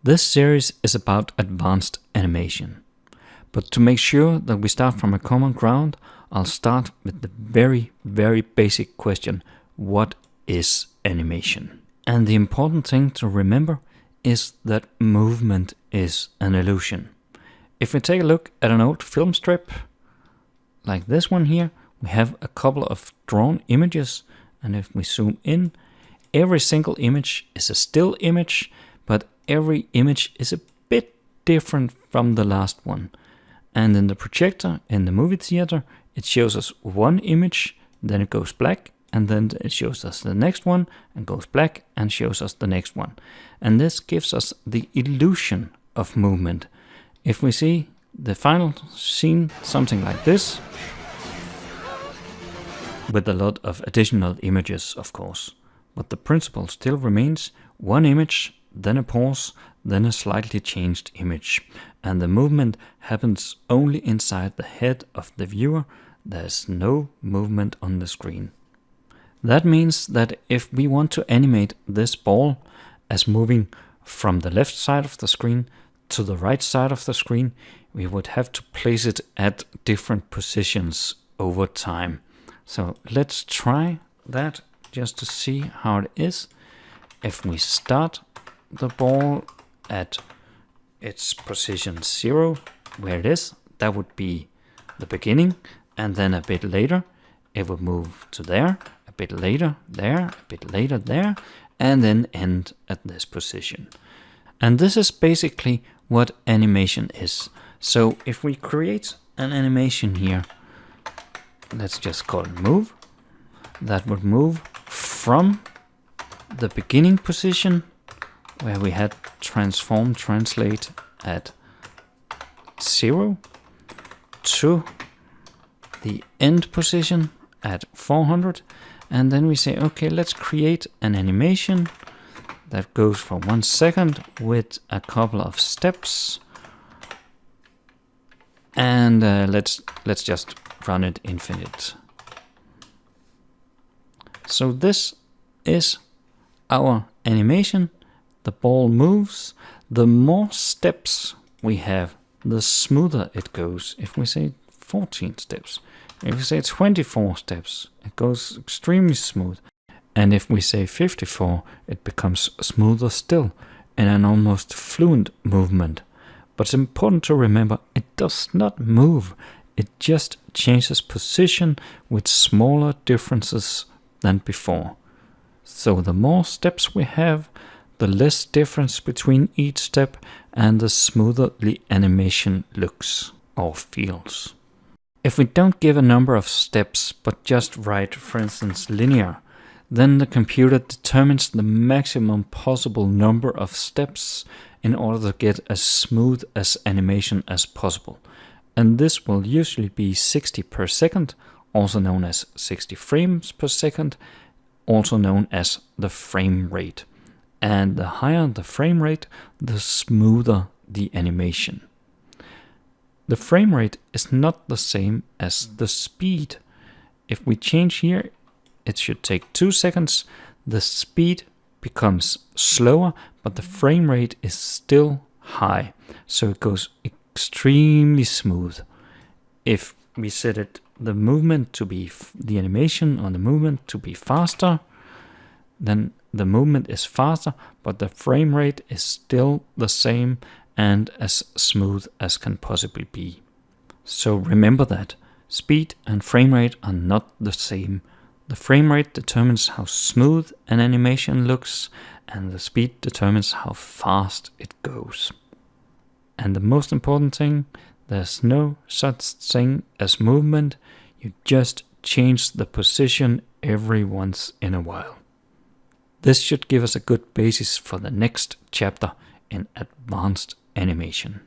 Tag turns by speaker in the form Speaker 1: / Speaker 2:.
Speaker 1: This series is about advanced animation. But to make sure that we start from a common ground, I'll start with the very, very basic question: what is animation? And the important thing to remember is that movement is an illusion. If we take a look at an old film strip, like this one here, we have a couple of drawn images, and if we zoom in, every single image is a still image, but every image is a bit different from the last one. And in the projector, in the movie theater, it shows us one image, then it goes black, and then it shows us the next one, and goes black, and shows us the next one. And this gives us the illusion of movement. If we see the final scene, something like this, with a lot of additional images, of course. But the principle still remains: one image, then a pause, then a slightly changed image. And the movement happens only inside the head of the viewer. There's no movement on the screen. That means that if we want to animate this ball as moving from the left side of the screen to the right side of the screen, we would have to place it at different positions over time. So let's try that just to see how it is. If we start the ball at its position 0, where it is, that would be the beginning, and then a bit later it would move to there, a bit later there, a bit later there, and then end at this position. And this is basically what animation is. So if we create an animation here, let's just call it move, that would move from the beginning position, where we had transform translate at 0, to the end position at 400, and then we say, okay, let's create an animation that goes for 1 second with a couple of steps, and let's just run it infinite. So this is our animation. The ball moves. The more steps we have, the smoother it goes. If we say 14 steps, if we say 24 steps, it goes extremely smooth. And if we say 54, it becomes smoother still, in an almost fluent movement. But it's important to remember, it does not move. It just changes position with smaller differences than before. So the more steps we have, the less difference between each step, and the smoother the animation looks or feels. If we don't give a number of steps, but just write, for instance, linear, then the computer determines the maximum possible number of steps in order to get as smooth as animation as possible. And this will usually be 60 per second, also known as 60 frames per second, also known as the frame rate. And the higher the frame rate, the smoother the animation. The frame rate is not the same as the speed. If we change here, it should take 2 seconds. The speed becomes slower, but the frame rate is still high. So it goes extremely smooth. If we set it, the movement to be, the animation on the movement to be faster, then the movement is faster, but the frame rate is still the same and as smooth as can possibly be. So remember that speed and frame rate are not the same. The frame rate determines how smooth an animation looks, and the speed determines how fast it goes. And the most important thing, there's no such thing as movement. You just change the position every once in a while. This should give us a good basis for the next chapter in advanced animation.